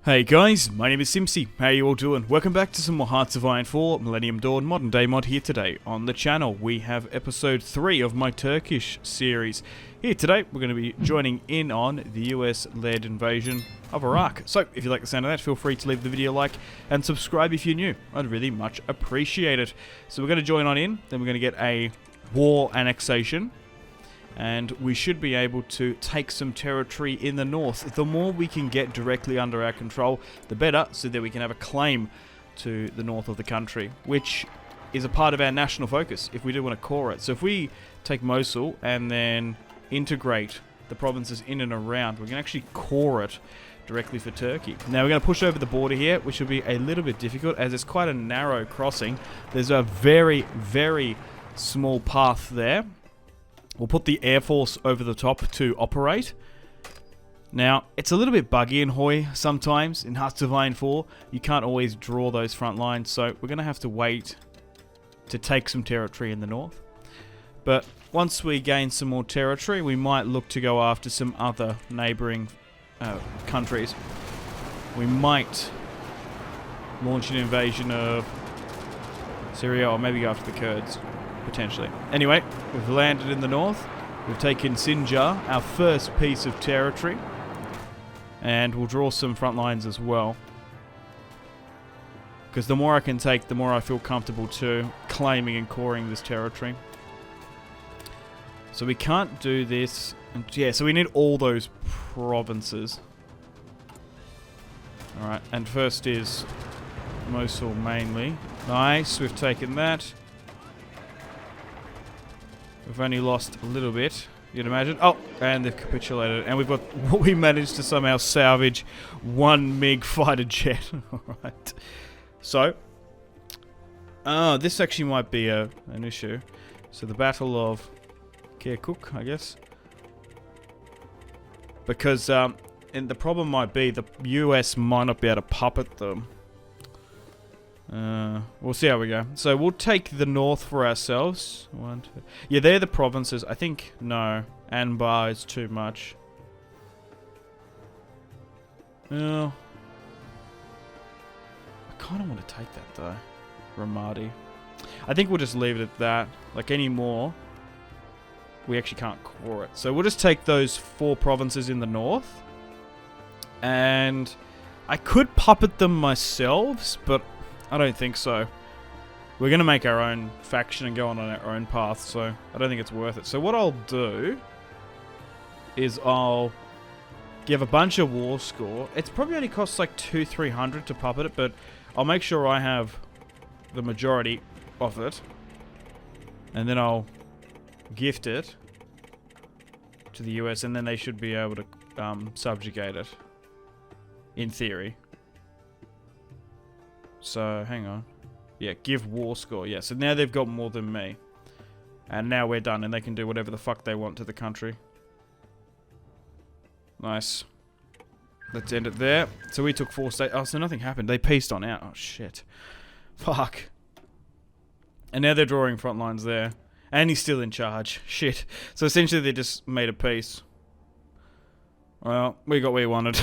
Hey guys, my name is Simpzy. How you all doing? Welcome back to some more Hearts of Iron 4 Millennium Dawn Modern Day mod here today. On the channel we have episode 3 of my Turkish series. Here today we're going to be joining in on the US-led invasion of Iraq. So if you like the sound of that, feel free to leave the video a like and subscribe if you're new. I'd really much appreciate it. So we're going to join on in, then we're going to get a war annexation. And we should be able to take some territory in the north. The more we can get directly under our control, the better, so that we can have a claim to the north of the country, which is a part of our national focus if we do want to core it. So if we take Mosul and then integrate the provinces in and around, we can actually core it directly for Turkey. Now we're going to push over the border here, which will be a little bit difficult as it's quite a narrow crossing. There's a very, very small path there. We'll put the Air Force over the top to operate. Now, it's a little bit buggy in Hoi sometimes. In Hearts of Iron 4, you can't always draw those front lines, so we're going to have to wait to take some territory in the north. But once we gain some more territory, we might look to go after some other neighboring countries. We might launch an invasion of Syria, or maybe go after the Kurds. Potentially. Anyway, we've landed in the north. We've taken Sinjar, our first piece of territory. And we'll draw some front lines as well. Because the more I can take, the more I feel comfortable to claiming and coring this territory. So we can't do this. Yeah, so we need all those provinces. Alright, and first is Mosul mainly. Nice, we've taken that. We've only lost a little bit, you'd imagine. Oh, and they've capitulated. And we've got, we managed to somehow salvage one MiG fighter jet. Alright. So, this actually might be an issue. So the Battle of Kirkuk, I guess. Because, and the problem might be the US might not be able to puppet them. We'll see how we go. So we'll take the north for ourselves. One, two. Yeah, they're the provinces. I think no, Anbar is too much. Well, I kind of want to take that though. Ramadi. I think we'll just leave it at that. Like any more, we actually can't core it. So we'll just take those 4 provinces in the north, and I could puppet them myself, but I don't think so. We're going to make our own faction and go on our own path, so I don't think it's worth it. So what I'll do is I'll give a bunch of war score. It's probably only costs like 200-300 to puppet it, but I'll make sure I have the majority of it. And then I'll gift it to the US, and then they should be able to subjugate it. In theory. So, hang on. Yeah, give war score. Yeah, so now they've got more than me. And now we're done, and they can do whatever the fuck they want to the country. Nice. Let's end it there. So we took 4 states. Oh, so nothing happened. They pieced on out. Oh, shit. Fuck. And now they're drawing front lines there. And he's still in charge. Shit. So essentially they just made a peace. Well, we got what we wanted.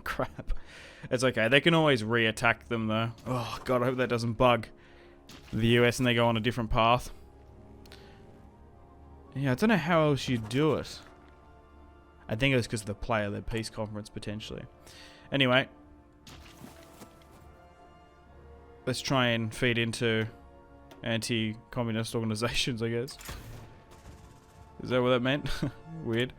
Crap. It's okay. They can always re-attack them, though. Oh, God, I hope that doesn't bug the US and they go on a different path. Yeah, I don't know how else you do it. I think it was because of the player-led peace conference, potentially. Anyway. Let's try and feed into anti-communist organizations, I guess. Is that what that meant? Weird.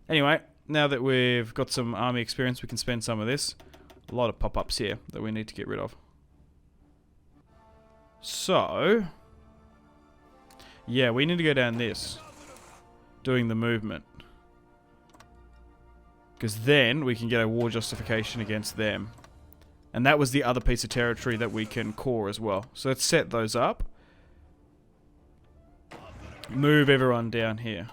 Anyway, now that we've got some army experience, we can spend some of this. A lot of pop-ups here that we need to get rid of. So, yeah, we need to go down this, doing the movement. Because then we can get a war justification against them. And that was the other piece of territory that we can core as well. So let's set those up. Move everyone down here.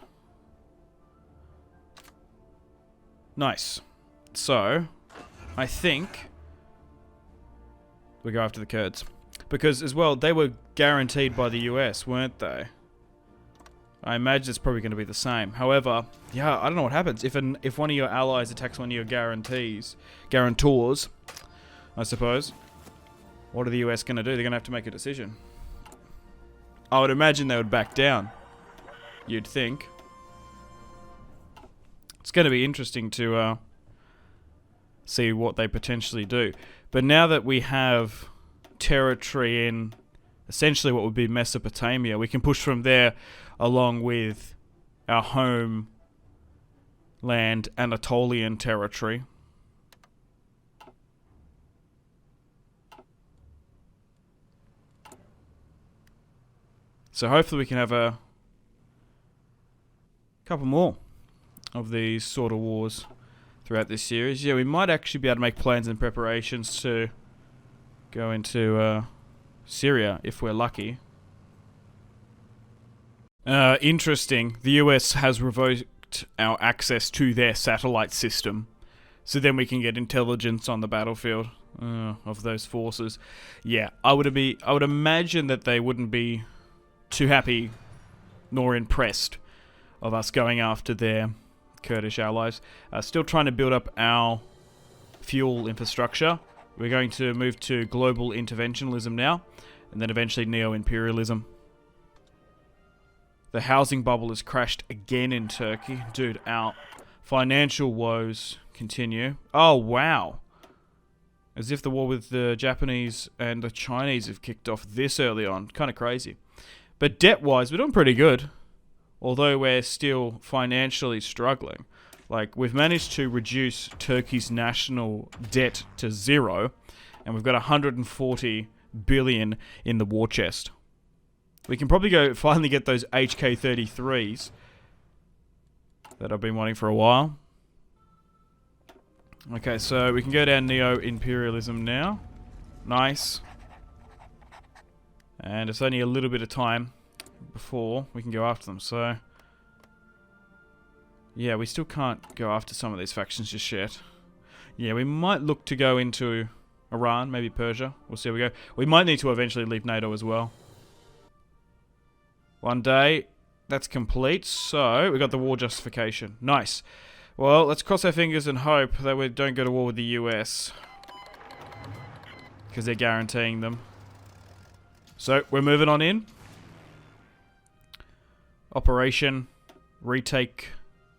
Nice. So, I think we go after the Kurds. Because, as well, they were guaranteed by the US, weren't they? I imagine it's probably going to be the same. However, yeah, I don't know what happens. If one of your allies attacks one of your guarantors, I suppose, what are the US going to do? They're going to have to make a decision. I would imagine they would back down. You'd think. It's going to be interesting to see what they potentially do. But now that we have territory in essentially what would be Mesopotamia, we can push from there along with our home land Anatolian territory. So hopefully we can have a couple more of these sort of wars throughout this series. Yeah, we might actually be able to make plans and preparations to go into Syria if we're lucky. Interesting. The US has revoked our access to their satellite system, so then we can get intelligence on the battlefield of those forces. Yeah, I would imagine that they wouldn't be too happy nor impressed of us going after their Kurdish allies. Still trying to build up our fuel infrastructure. We're going to move to global interventionism now, and then eventually neo-imperialism. The housing bubble has crashed again in Turkey. Dude, our financial woes continue. Oh, wow. As if the war with the Japanese and the Chinese have kicked off this early on. Kind of crazy. But debt-wise, we're doing pretty good. Although we're still financially struggling. Like, we've managed to reduce Turkey's national debt to 0. And we've got 140 billion in the war chest. We can probably go finally get those HK-33s that I've been wanting for a while. Okay, so we can go down neo-imperialism now. Nice. And it's only a little bit of time before we can go after them, so... Yeah, we still can't go after some of these factions just yet. Yeah, we might look to go into Iran, maybe Persia. We'll see how we go. We might need to eventually leave NATO as well. One day, that's complete, so we got the war justification. Nice. Well, let's cross our fingers and hope that we don't go to war with the US. Because they're guaranteeing them. So, we're moving on in. Operation Retake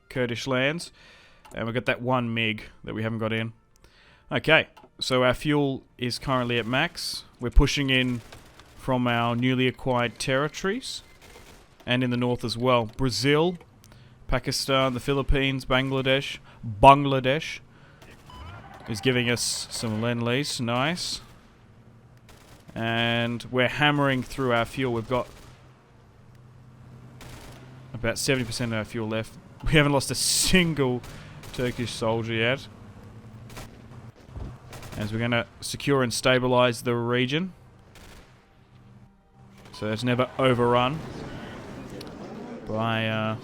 Kurdish Lands. And we've got that 1 MiG that we haven't got in. Okay, so our fuel is currently at max. We're pushing in from our newly acquired territories. And in the north as well. Brazil, Pakistan, the Philippines, Bangladesh is giving us some Lend-Lease. Nice. And we're hammering through our fuel. We've got about 70% of our fuel left. We haven't lost a single Turkish soldier yet. As we're going to secure and stabilize the region. So it's never overrun by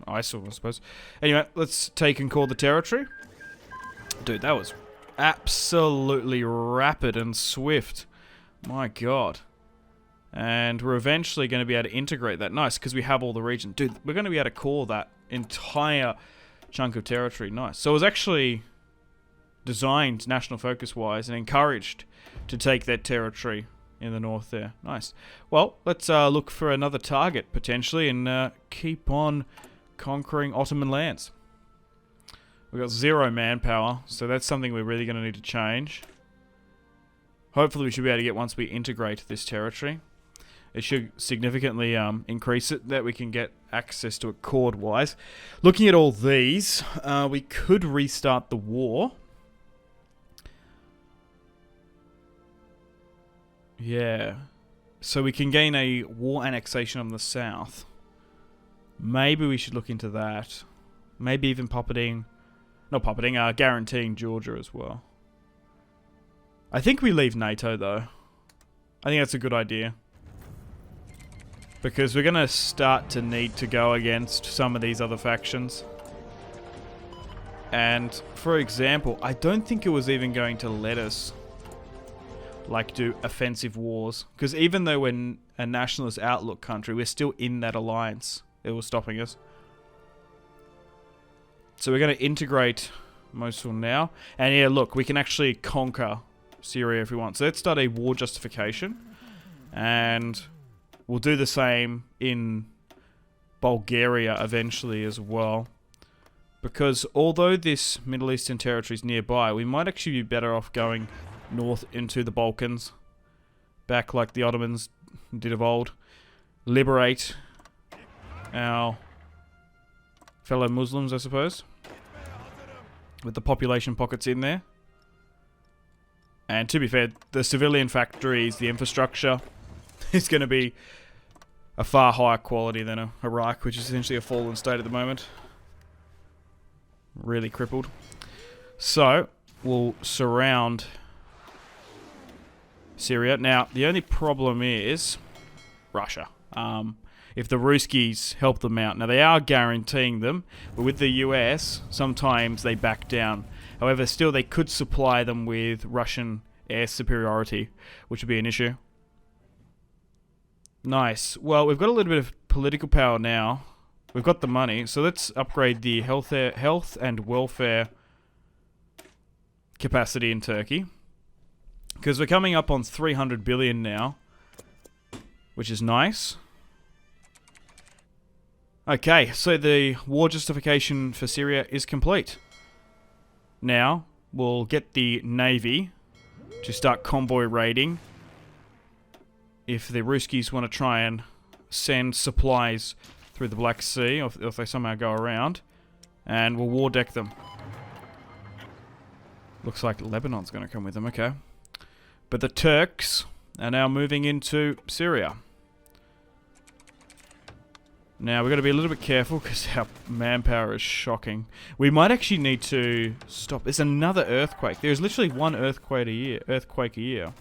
ISIL, I suppose. Anyway, let's take and call the territory. Dude, that was absolutely rapid and swift. My god. And we're eventually going to be able to integrate that. Nice, because we have all the region. Dude, we're going to be able to call that entire chunk of territory. Nice. So it was actually designed national focus-wise and encouraged to take that territory in the north there. Nice. Well, let's look for another target, potentially, and keep on conquering Ottoman lands. We've got 0 manpower, so that's something we're really going to need to change. Hopefully we should be able to get once we integrate this territory. It should significantly increase it, that we can get access to it chord-wise. Looking at all these, we could restart the war. Yeah. So we can gain a war annexation on the south. Maybe we should look into that. Maybe even guaranteeing Georgia as well. I think we leave NATO though. I think that's a good idea. Because we're going to start to need to go against some of these other factions. And, for example, I don't think it was even going to let us like do offensive wars. Because even though we're a nationalist outlook country, we're still in that alliance. It was stopping us. So we're going to integrate Mosul now. And yeah, look, we can actually conquer Syria if we want. So let's start a war justification. And we'll do the same in Bulgaria eventually as well. Because although this Middle Eastern territory is nearby, we might actually be better off going north into the Balkans. Back like the Ottomans did of old. Liberate our fellow Muslims, I suppose. With the population pockets in there. And to be fair, the civilian factories, the infrastructure, is going to be a far higher quality than Iraq, which is essentially a fallen state at the moment. Really crippled. So, we'll surround Syria. Now, the only problem is Russia. If the Ruskies help them out. Now, they are guaranteeing them, but with the US, sometimes they back down. However, still, they could supply them with Russian air superiority, which would be an issue. Nice. Well, we've got a little bit of political power now. We've got the money, so let's upgrade the health and welfare capacity in Turkey. Because we're coming up on 300 billion now, which is nice. Okay, so the war justification for Syria is complete. Now, we'll get the Navy to start convoy raiding. If the Ruskies want to try and send supplies through the Black Sea, or if they somehow go around, and we'll war deck them. Looks like Lebanon's going to come with them, okay. But the Turks are now moving into Syria. Now, we've got to be a little bit careful because our manpower is shocking. We might actually need to stop. There's another earthquake. There's literally one earthquake a year.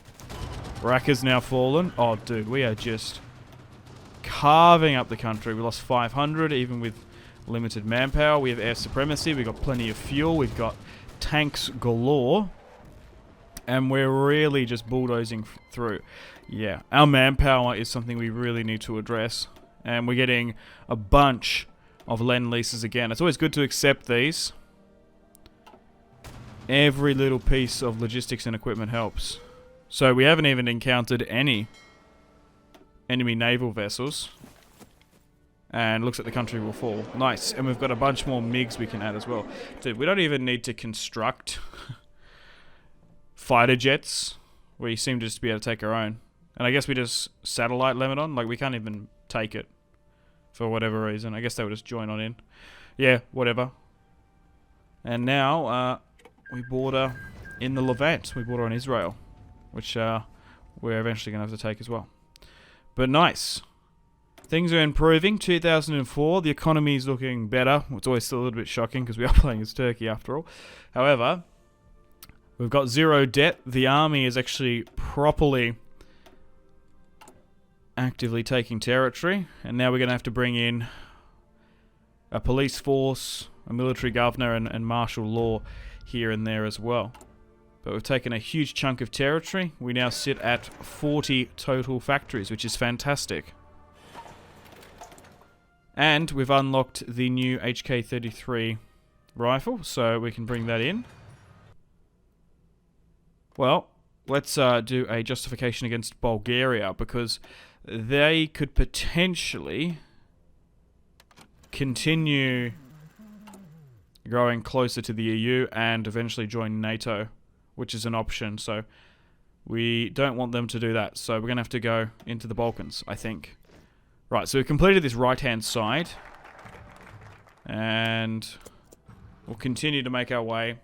Raqqa's now fallen. Oh, dude, we are just carving up the country. We lost 500, even with limited manpower. We have air supremacy. We've got plenty of fuel. We've got tanks galore. And we're really just bulldozing through. Yeah, our manpower is something we really need to address. And we're getting a bunch of Lend-Leases again. It's always good to accept these. Every little piece of logistics and equipment helps. So we haven't even encountered any enemy naval vessels. And looks like the country will fall. Nice. And we've got a bunch more MiGs we can add as well. Dude, we don't even need to construct fighter jets. We seem to just be able to take our own. And I guess we just satellite Lebanon. Like, we can't even take it. For whatever reason. I guess they would just join on in. Yeah, whatever. And now, we border in the Levant. We border on Israel. Which, we're eventually going to have to take as well. But nice. Things are improving. 2004, the economy is looking better. It's always still a little bit shocking because we are playing as Turkey after all. However, we've got zero debt. The army is actually properly actively taking territory. And now we're going to have to bring in a police force, a military governor, and martial law here and there as well. But we've taken a huge chunk of territory. We now sit at 40 total factories, which is fantastic. And we've unlocked the new HK-33 rifle, so we can bring that in. Well, let's do a justification against Bulgaria, because they could potentially continue growing closer to the EU and eventually join NATO, which is an option. So we don't want them to do that. So we're going to have to go into the Balkans, I think. Right, so we've completed this right-hand side. And we'll continue to make our way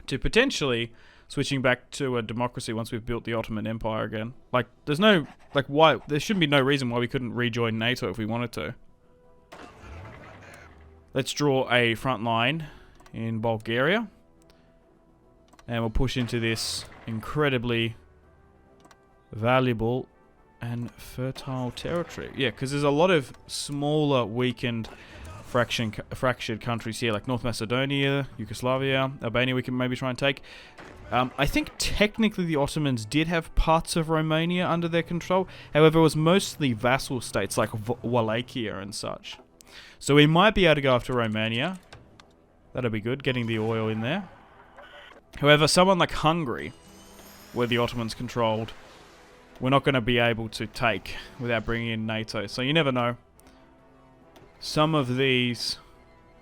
to potentially switching back to a democracy once we've built the Ottoman Empire again. Like, there's no... Like, why... There shouldn't be no reason why we couldn't rejoin NATO if we wanted to. Let's draw a front line in Bulgaria. And we'll push into this incredibly valuable and fertile territory. Yeah, because there's a lot of smaller, weakened fractured countries here, like North Macedonia, Yugoslavia, Albania we can maybe try and take. I think technically the Ottomans did have parts of Romania under their control. However, it was mostly vassal states like Wallachia and such. So we might be able to go after Romania. That'll be good, getting the oil in there. However, someone like Hungary, where the Ottomans controlled, we're not going to be able to take without bringing in NATO. So you never know. Some of these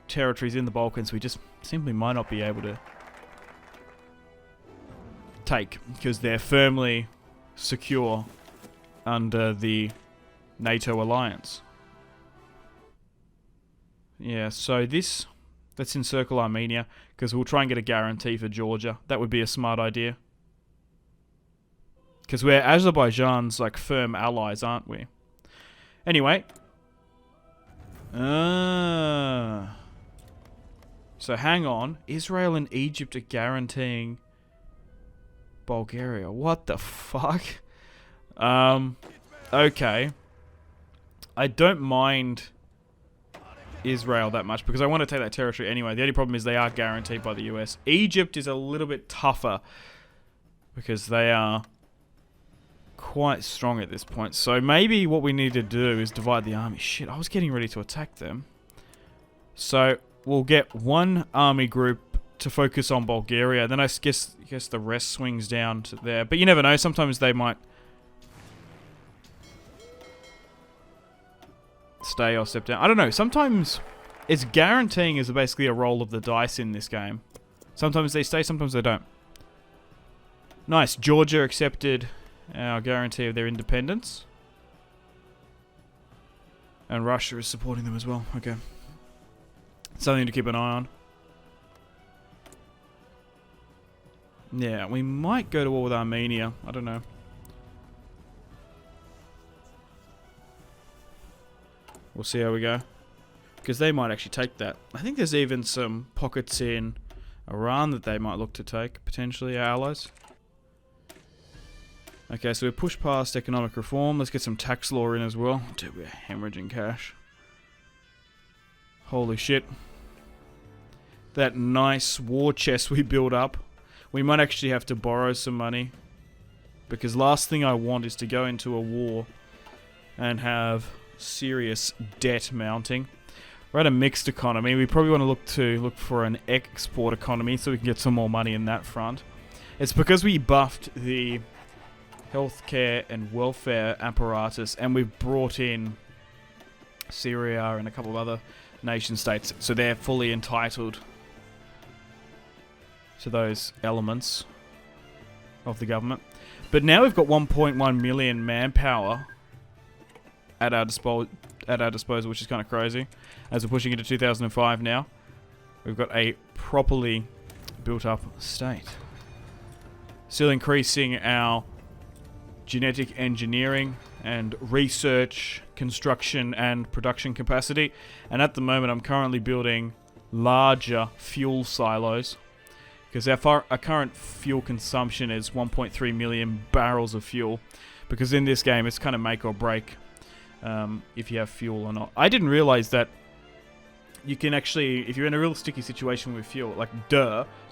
territories in the Balkans we just simply might not be able to take because they're firmly secure under the NATO alliance. Yeah, so let's encircle Armenia because we'll try and get a guarantee for Georgia. That would be a smart idea. Because we're Azerbaijan's like firm allies, aren't we? Anyway. So hang on. Israel and Egypt are guaranteeing Bulgaria. What the fuck? Okay. I don't mind Israel that much because I want to take that territory anyway. The only problem is they are guaranteed by the US. Egypt is a little bit tougher because they are quite strong at this point. So maybe what we need to do is divide the army. Shit, I was getting ready to attack them. So we'll get one army group to focus on Bulgaria. Then I guess the rest swings down to there. But you never know. Sometimes they might stay or step down. I don't know. Sometimes it's guaranteeing is basically a roll of the dice in this game. Sometimes they stay, sometimes they don't. Nice. Georgia accepted our guarantee of their independence. And Russia is supporting them as well. Okay. Something to keep an eye on. Yeah, we might go to war with Armenia. I don't know. We'll see how we go. Because they might actually take that. I think there's even some pockets in Iran that they might look to take. Potentially, our allies. Okay, so we pushed past economic reform. Let's get some tax law in as well. Dude, we're hemorrhaging cash. Holy shit. That nice war chest we built up. We might actually have to borrow some money. Because last thing I want is to go into a war and have serious debt mounting. We're at a mixed economy. We probably want to look for an export economy so we can get some more money in that front. It's because we buffed the healthcare and welfare apparatus and we've brought in Syria and a couple of other nation states, so they're fully entitled to those elements of the government. But now we've got 1.1 million manpower at our disposal, which is kind of crazy. As we're pushing into 2005 now, we've got a properly built up state. Still increasing our genetic engineering and research, construction and production capacity. And at the moment I'm currently building larger fuel silos because our current fuel consumption is 1.3 million barrels of fuel, because in this game it's kind of make or break if you have fuel or not. I didn't realize that you can actually, if you're in a real sticky situation with fuel, like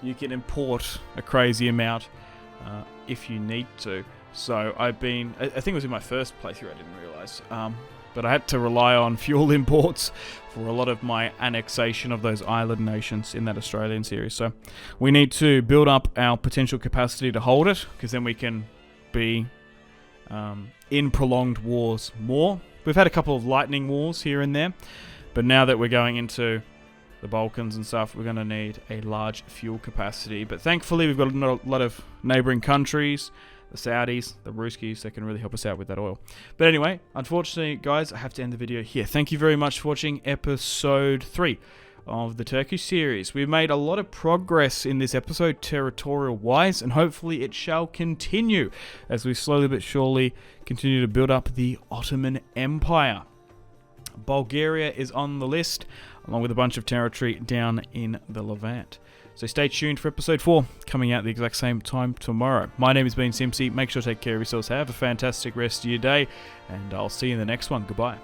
you can import a crazy amount if you need to. So I think it was in my first playthrough, I didn't realise. But I had to rely on fuel imports for a lot of my annexation of those island nations in that Australian series. So we need to build up our potential capacity to hold it, because then we can be in prolonged wars more. We've had a couple of lightning wars here and there, but now that we're going into the Balkans and stuff, we're going to need a large fuel capacity. But thankfully we've got a lot of neighbouring countries, the Saudis, the Ruskies, that can really help us out with that oil. But anyway, unfortunately, guys, I have to end the video here. Thank you very much for watching episode 3 of the Turkish series. We've made a lot of progress in this episode, territorial-wise, and hopefully it shall continue as we slowly but surely continue to build up the Ottoman Empire. Bulgaria is on the list, along with a bunch of territory down in the Levant. So stay tuned for episode 4, coming out the exact same time tomorrow. My name has been Simpzy. Make sure to take care of yourselves. Have a fantastic rest of your day, and I'll see you in the next one. Goodbye.